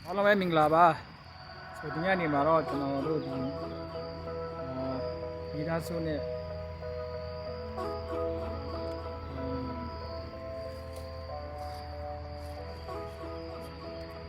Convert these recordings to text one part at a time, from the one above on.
အားလုံးပဲမင်္ဂလာပါဆိုဒီနေ့နေမှာတော့ကျွန်တော်တို့ဒီသားစုနဲ့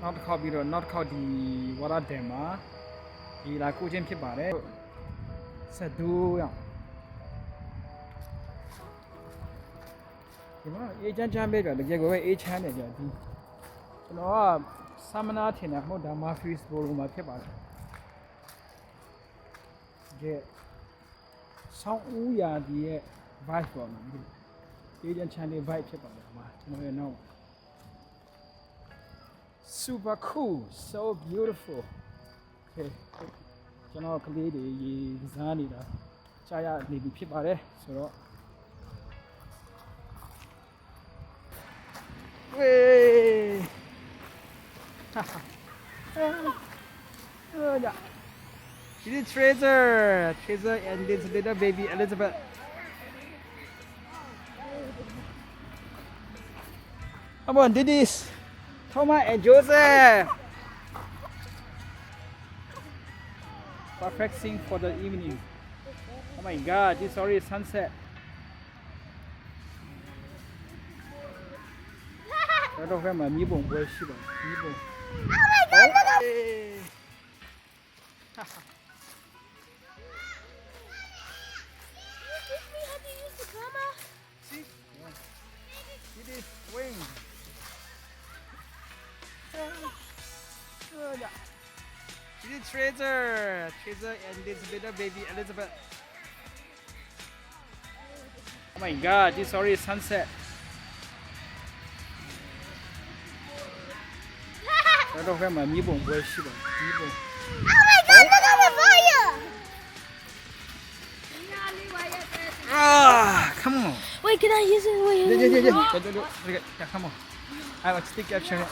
နောက်တစ်ခေါက်ပြီးတော့နောက်တစ်ခေါက်ဒီဝါရဒမ်မှာဒီလာကိုချင်းဖြစ်ပါတယ်ဆက်ဒူးရအောင်ဒီမှာအေးချမ်းချမ်းပဲကြတကယ်ကိုပဲအေးချမ်းတယ်ကြာဒီကျွန်တော်ကဆမ်မနာထင်တယ်မဟုတ်ဒါမာဖီစဘောလုံးမှာဖြစ်ပါတယ်ဒီဆောင်းဦးရာဒီရဲ့ vibe ပေါ့နော်ဒီအေးချမ်းချမ်းတဲ့ vibe ဖြစ်ပါတယ်မှာကျွန်တော်ရဲ့နောက် super cool so beautiful okay ကျွန်တော်ကလေးတွေရေကစားနေတာကြားရနေပြီဖြစ်ပါတယ်ဆိုတော့ဝေးThis is Treasure and this little baby Elizabeth. Come on, did this. Thomas and Joseph. Perfect scene for the evening. Oh my God, this is already sunset. 这都快买米蹦过去了，米蹦。Oh my God! Ha ha. See? It is wing. It is Treasure and this little baby Elizabeth. Oh my God, this is already sunset. 这都快买米蹦过去了，米蹦。Oh my God! Look at the fire! Ah, come on. Wait, can I use it? Wait. Yeah, come on. I will stick capture it.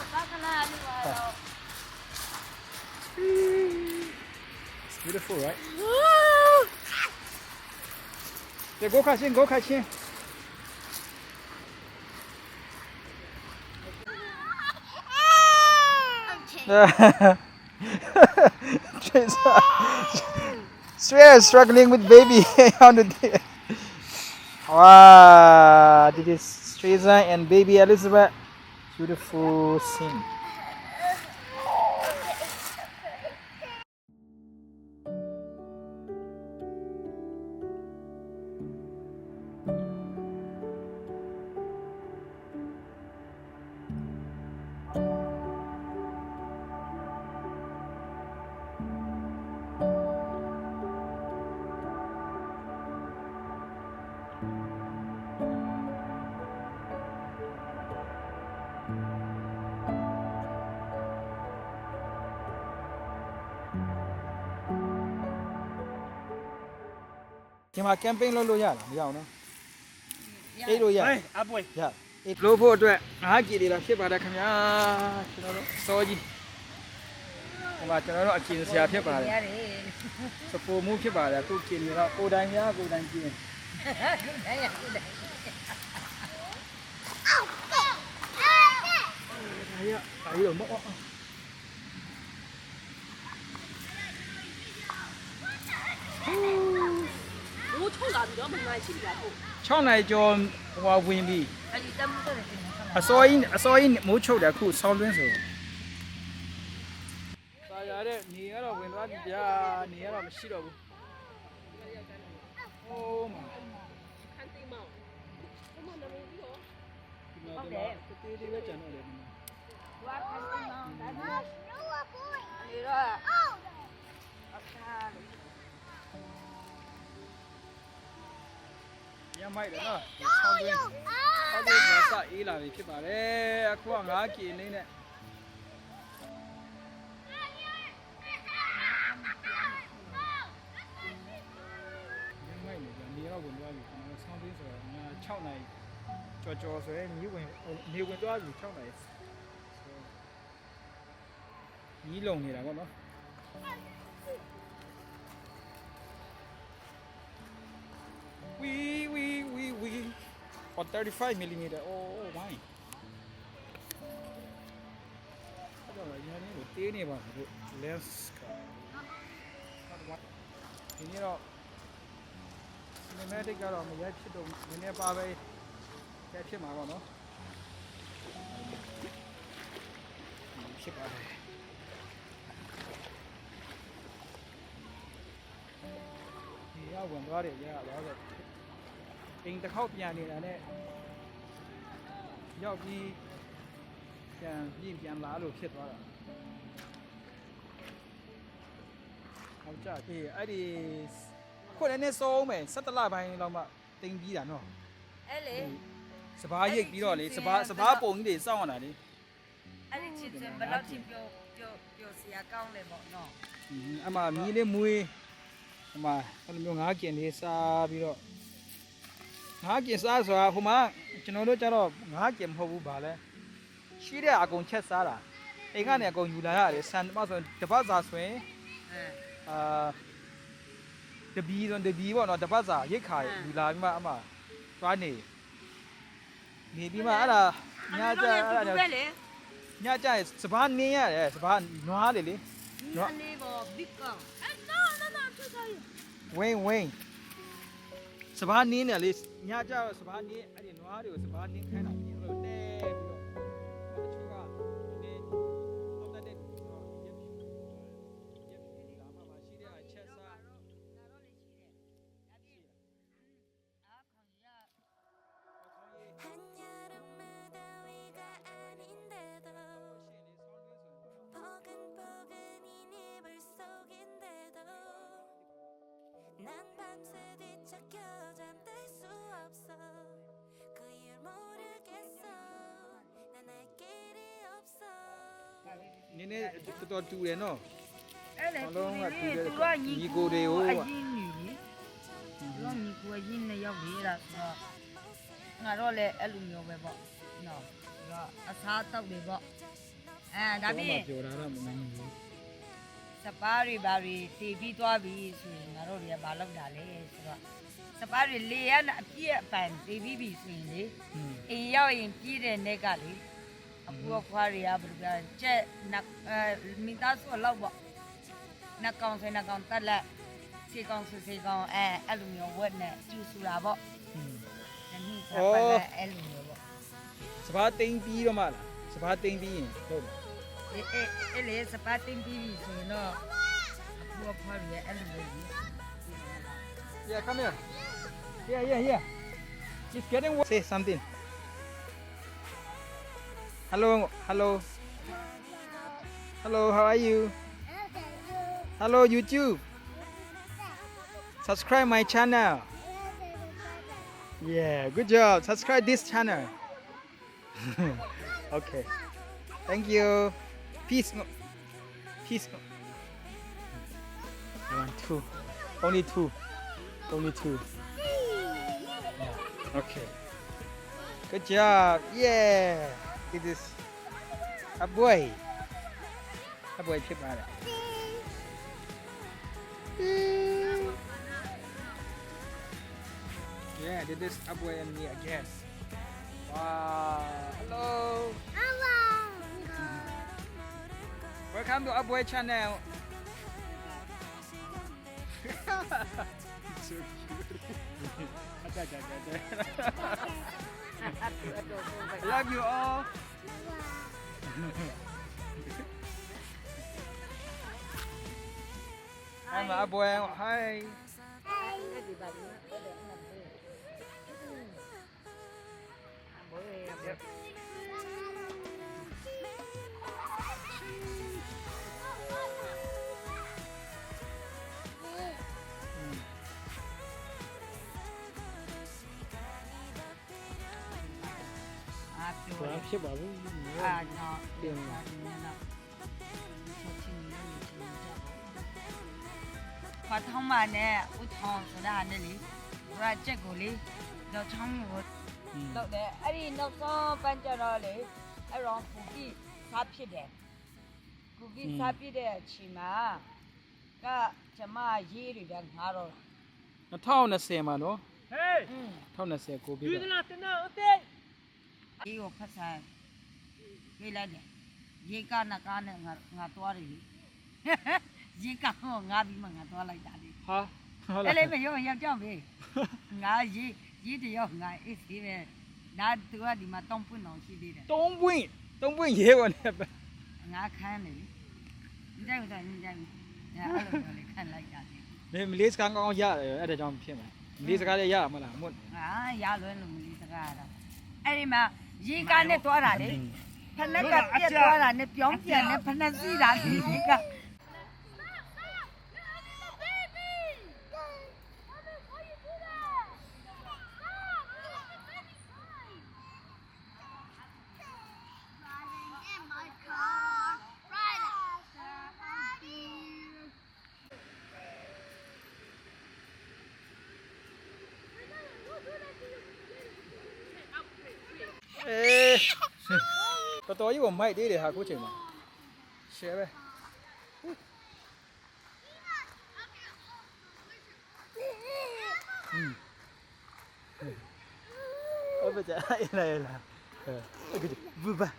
It's beautiful, right? Yeah, go catch in, go catch in. Swear struggling with baby on the day. Wow, this is Treasure and baby Elizabeth. Beautiful scene. Mà camping လုပ်လို့ရလားမရအောင်နော်အေးလို့ရအပွေရအေးလို့ဖို့အတွက်5 kg လာဖြစ်ပါတယ်ခင်ဗျာကျွန်တော်တို့စောကြီးဒီမှာကျွန်တော်တို့အကျဉ်းဆရာဖြစ်ပါတယ်စပိုမှုဖြစ်ပါတယ်အခုကျဉ်နေတော့ကိုယ်တိုင်များကိုယ်တိုင်ကျဉ်အေးတော့မော6နိုင်ကျော်ဟိုဝင်ပြီအစောကြီးမိုးချုပ်တယ်အခုဆောင်းတွင်းဆိုစာရတဲ့နေရတော့ဝင်သွားပြီဗျာနေရတော့မရှိတော့ဘူးဟိုးမှာဟုတ်တယ်တေးသေးပဲကျန်တော့တယ်ဒီမှာရမိုက်တယ်နော်ဆောင်းတွင်းစအေးလာပြီဖြစ်ပါတယ်အခုက5 kg လေးနဲ့နေတော့ဝင်သွားပြီကျွန်တော်ဆောင်းတွင်းဆိုတော့6နိုင်ကြော်ဆိုရင်နေဝင်သွားပြီ6နိုင်ညီးလုံနေတာပေါ့နော်we for 35 millimeter oh my အဲ့တော့ရန်နေလို့ တေးနေပါဘူး lens ဒီနေ့တော့ cinematic ကတော့မရိုက်ဖြစ်တော့နည်းနည်းပါပဲရိုက်ဖြစ်မှာပေါ့နော်ဖြစ်ပါတယ်ဒီကဝင်သွားတယ်ရတော့ဆိုအိမ်တစ်ခေါက်ပြန်နေတာနဲ့ရောက်ပြီးပြန်လာလို့ဖြစ်သွားတာဟုတ်ကြပြီအဲ့ဒီခုလည်းနည်းစိုးမယ်17လပိုင်းလောက်မှတင်ပြီးတာနော် အဲ့လေ စပားရိတ်ပြီးတော့လေစပားပုံကြီးတွေစောင့်ရတာလေ အဲ့ဒီချစ်စင်ဘယ်လောက်ထိပြောစရာကောင်းလဲပေါ့နော် အမှမီးလေးမွေးအမှအဲ့လိုမျိုးငါးကျင်လေးစားပြီးတော့ငါးကျင်စားဆိုတာဟိုမှာကျွန်တော်တို့ကျတော့ငါးကျင်မဟုတ်ဘူးဗာလဲရှိတဲ့အကုန်ချက်စားတာအိမ်ကနေအကုန်ယူလာရတယ်ဆန်မဆိုတပတ်စာဆိုရင်တပီးပေါ့နော်တပတ်စာရိတ်ခါယူလာပြီးမှအမှသွားနေပြီးမှအဲ့ဒါညကြအဲ့ဒါညကြစပားနင်းရတယ်စပားနွားတယ်လေနွား လေးပေါ့ဘစ်ကောင် ဝင်းစပားနင်းတယ်လေညကြစပားနင်းအဲ့ဒီနွားတွေကိုစပားနင်းခိုင်းတာပြီးတော့တဲပြီးတော့တချို့ကနေအောက်တက်တဲ့ရက်ဒါမှမရှိတဲ့အချက်စား 한여름 무더위가 아닌데도 포근포근인 이불 속인데도 난 밤새 뒤척여 잠들 수 없어 그 이유를 모르겠어 난 알 길이 없어 နည်းနည်းတော်တော်တူတယ်နော် အဲ့လေ အလုံးကတူတယ် သူကညီကိုတွေကိုအရင်ညီလေသူကညီကိုအရင်နဲ့ရောက်နေတာဆိုတော့ငါတော့လည်းအဲ့လိုမျိုးပဲပေါ့နော်သူကအစားတောက်တွေပေါ့ဒါပြင် ပြောတာတော့မနိုင်ဘူး စပားတွေဘာတွေတည်ပြီးသွားပြီဆိုရင်ငါတို့တွေကဘာလုပ်တာလဲဆိုတော့စပားတွေလေရအပြည့်အပန်တည်ပြီးပြီဆိုရင်လေအိမ်ရောက်ရင်ပြည့်တဲ့နေ့ကလေအခုခွားတွေကဘယ်လိုပြောကျက်မိသားစုလောက်ပေါ့နှကောင်ဆွေနှကောင်တက်လက်စေကောင်ဆွေစေကောင်အဲ့လိုမျိုးဝက်နဲ့ကျူဆူတာပေါ့ဒီနေ့စပားလည်းအဲ့လိုမျိုးပေါ့ စပားတိန်ပြီးတော့မှလားစပားတိန်ပြီးရင်ဟုတ်တယ် အဲ့လေစပားတင်ပြီးပြီဆိုရင်တော့အခုခွားတွေအဲ့လိုမျိုးကြီး Yeah, come here. Yeah. She's getting what? Say something. Hello. How are you? Hello, YouTube. Subscribe my channel. Yeah, good job. Subscribe this channel. Okay. Thank you. Peace. Peace. One, two. Only two. Yeah. Okay. Good job. Yeah. It is a boy. A boy chip out. Yeah, this is a boy and me, I guess. Wow. Hello. Welcome to a boy channel. So cute. Love you all. I'm a boy. Hi. Yep. Làm xếp bảo với nó tiền phát thông mà nè út thong số đàn đây lý ra check của lý nó trong một đâu đấy ai đi nó có ban cho nó lý ai rong cookie sáp hết đấy cookie sáp hết đấy chỉ mà cái chấm mà gì rồi đang há rồi nó thao nó xem mà nó hey thao nó xem cô biết cái gì phát sai cái này nè ရေကနကားနဲ့ငါသွားတယ်ရေကဟောငါပြီးမှငါသွားလိုက်တာလေ ဟာဟုတ် အဲ့လေမရောရောက်ကြောက်ပြီငါရေတရောငါအေးစီပဲဒါသူကဒီမှာတောင်းပွင့်အောင်ရှိသေးတယ် 3ပွင့်ရေးပေါ်နေပဲ ငါခန်းနေပြီညတိုင်းဆိုညတိုင်းအဲ့လိုမျိုးလေးခန်းလိုက်တာလေ မလေးစကားကောင်းရတယ်အဲ့ဒါကြောင့်ဖြစ်မှာမလေးစကားလည်းရမှာလားမဟုတ် ဟာရလွဲလို့မလေးစကားတော့အဲ့ဒီမှာရေကားနဲ့သွားတာလေဖနက်ကပြက်သွားတာနဲ့ပြောင်းပြန်နဲ့ဖနက်စီးတာလေရေကား တော်တော်ကြီးကိုမိုက်သေးတယ်ဟာခုချိန်မှာရှယ်ပဲဟုတ်ပါကြအေးလာအဲ့ဒီဘူဘာ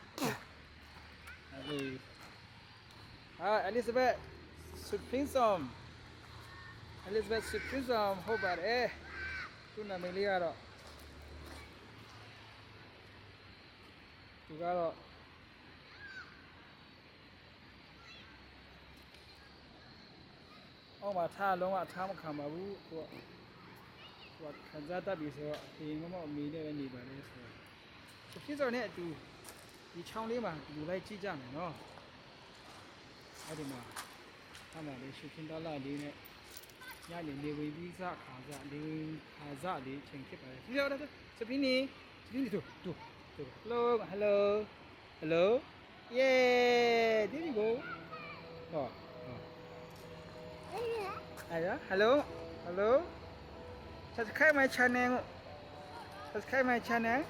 Elizabeth Supreme Som Elizabeth Supreme Som ဟုတ်ပါတယ်သူ့နာမည်လေးကတော့သူကတော့အော်မှာထားလုံးဝထားမခံပါဘူးသူကခံစားတတ်ပြီဆိုတော့ဒီမမအမေနဲ့ပဲနေပါလေဆိုတော့ဖြစ်စော်နဲ့အတူဒီချောင်းလေးမှာလူလိုက်ကြည့်ကြမယ်နော်အဲ့ဒီမှာအမှလည်းရှင်းရှင်းသားလေးနဲ့ညနေနေဝင်ပြီးစားခါစားလေးခါစားလေးချိန်ဖြစ်ပါတယ်ဒီတော့စပင်းနေတူ hello yeah there you go oh hello subscribe my channel subscribe my channel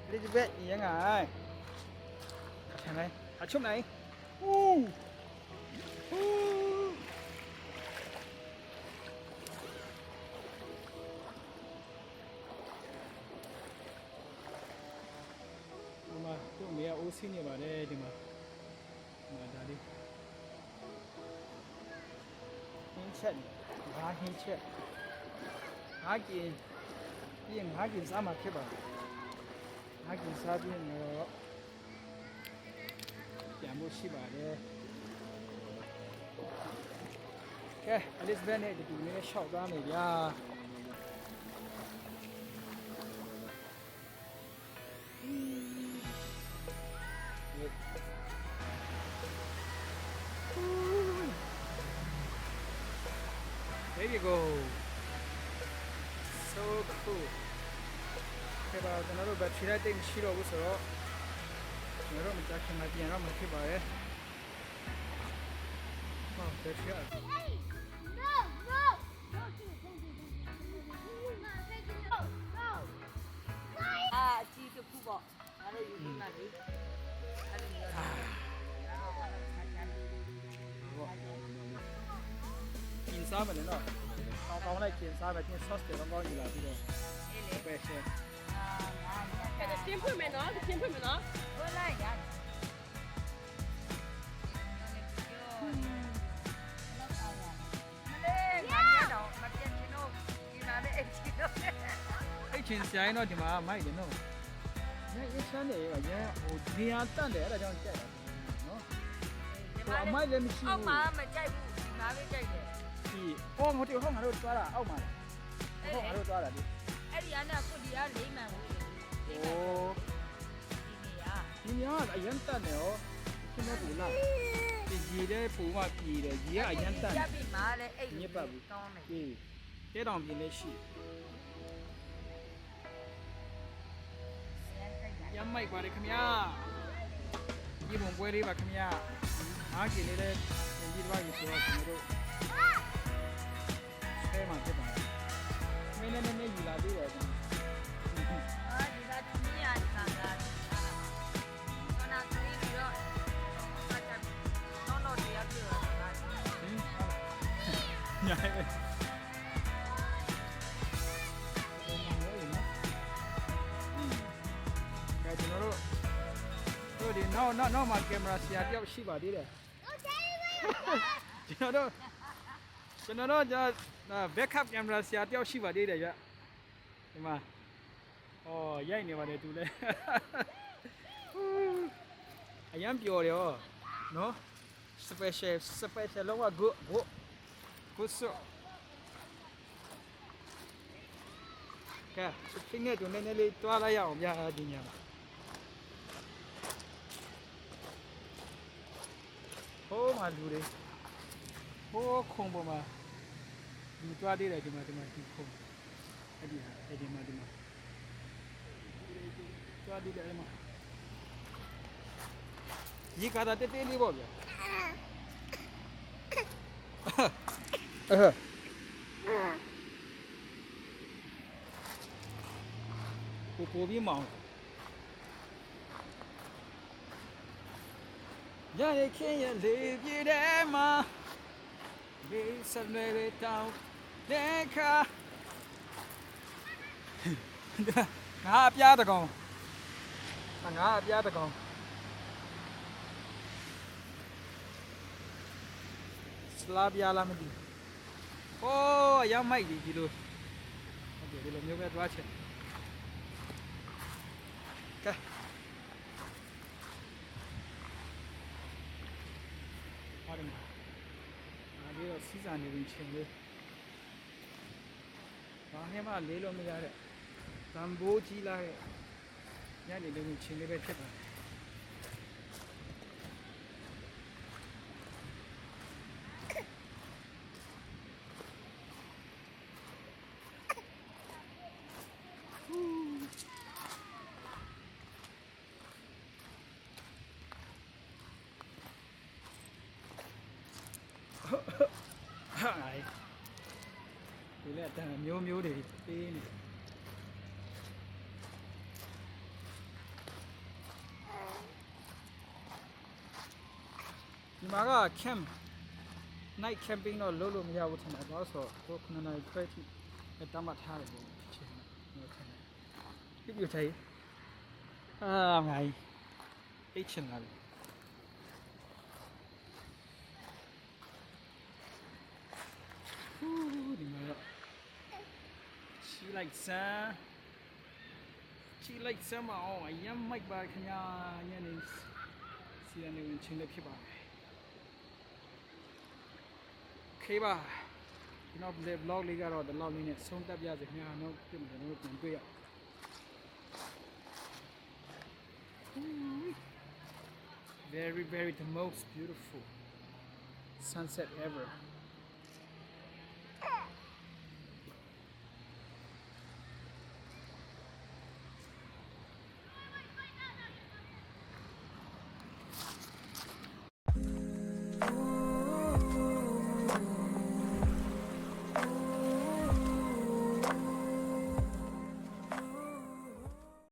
Elizabeth ยังไงทำไงชุบไหนมาตัวเมียโอซิเนี่ยมาเลยဒီမှာဒါလေးဟင်းချက်ငါဟင်းချက်ငါกินပြီးငါกินစားမှာဖြစ်ပါငါกินစားပြီးတော့ပြန်ဖို့ရှိပါတယ်ကဲ Elizabeth နဲ့ဒီနေ့ရှောက်သွားမယ်ဗျာThere you go. So cool. ခေပါကျွန်တော်တို့ဘက်ထရီလိုက်တိတ်မရှိတော့ဘူးဆိုတော့ကျွန်တော်တို့မကြခင်မှာပြန်တော့မှဖြစ်ပါရဲ့။ဟောဘက်ထရီ No, no. No. အာအကြီးတစ်ခုပေါ့ငါတို့ယူနေမှာလေအဲ့လိုမျိုးတော့ဘာလို့ဆက်ကြမ်းလို့ กินစားမယ်နော်။ကောင်းလိုက်กินစားမယ်ပြင် sauce တွေကောင်းယူလာပြီးတော့ အေးလေ ပဲရှယ် ကဲပြင်းဖွင့်မယ်နော်ပြင်းဖွင့်မယ်နော်ဘယ်လိုက်ရအဲ့ချင်းဆိုင်တော့ဒီမှာမိုက်တယ်နော်။ညအေးချမ်းတယ်ရောညဟိုနေရာတန့်တယ်အဲ့ဒါကြောင့်ကြိုက်တာနော်။ဟိုအမိုက်လည်းမရှိဘူး အောက်မှာမကြိုက်ဘူးဒီမှာပဲကြိုက်တယ် ။ဒီဟောငါတို့ဟောငါတို့သွားတာအောက်မှာ။ဟောငါတို့သွားတာဒီ အဲ့ဒီကခုဒီကလိမ့်မှန်ဘူး ။โอ้ ဒီနေရာ ဒီညအရန်တန့်တယ်ရော။ရှင်းမဘူးလား။ဒီရေတဲ့ပုံမှပြည်တယ်ရေကအရန်တန့် ပြပြီမှာလဲအဲ့ ညစ်ပတ်ဘူး ကောင်းမယ် ။ဒီတဲတောင်ပြင်းလေးရှိ။ရမ်းမိုက်ပါတယ်ခင်ဗျာ။ဒီဘုံပွဲလေးပါခင်ဗျာ။အားကြီးလေးလည်းဒီတစ်ပတ်ကြီးဆိုတော့ကျွန်တော်တို့ဆဲမှာဖြစ်ပါတယ်။မင်းနဲ့ယူလာသေးတယ်ဒီ အာဒီကဒီနေရာဒီကကခဏကလေးပြီးတော့ဆက်ချက်တော့တရားပြတော့တာ ညာပဲ တို့ဒီနောက်မှာကင်မရာဆရာတယောက်ရှိပါသေးတယ်ကျွန်တော်တို့じゃဘက်ခပ်ကင်မရာဆရာတယောက်ရှိပါသေးတယ်ဗျဒီမှာရိုက်နေပါတယ်သူလည်းအရန်ပျော်တယ်ဟောနော် special လုံးဝ good so ကဲခင်းနေတူနေနေလေးတွားလိုက်ရအောင်ဗျာဒီညမှာဟိုးမှာလူတွေဟိုးခုံပေါ်မှာလူတွားသေးတယ်ဒီမှာဒီခုံအဲ့ဒီမှာတွားသေးတယ်အဲ့မှာရေကားတာတဲတဲလေးပေါ့ဗျာပိုပြီးမောင်ရရခင်းရလေးပြေတဲ့မှာဘေးစလွယ်တဲ့တောင်းတဲ့ခါငါအပြားတကောင်စလာပြားလားမသိဘူးโอ้အရောက်မိုက်ဒီလိုဟုတ်တယ်ဒီလိုမျိုးပဲတွားချင်ကဲဟာဒီမှာဒီတော့စီးစာနေဝင်ချင်းလေးဘာနဲ့မှလေးလို့မရတဲ့တံပိုးကြီးလာတဲ့ညနေလေးဝင်ချင်းလေးပဲဖြစ်ပါတယ်ဒီလက်တန်မျိုးတွေပေးနေဒီမှာက camp night camping တော့လုပ်လို့မရဘူးထင်တယ်ဘာလို့ဆိုတော့9နာရီခွဲထိတမ်းမှတ်ထားတယ်ပေါ့ဖြစ်ချင်တယ်ပြထိုင်ငါအိတ်ချင်လာပြီဒီမှာချီလိုက်စမ်းမအောင်အရင်မိုက်ပါခင်ဗျာညနေစီရနေဝင်ချင်းလည်းဖြစ်ပါတယ်ခေးပါဒီနောက် vlog လေးကတော့ဒီလောက်လေးနဲ့ဆုံးသက်ပြစေခင်ဗျာနောက်ပြန်ပြန်တွေ့ရ very the most beautiful sunset ever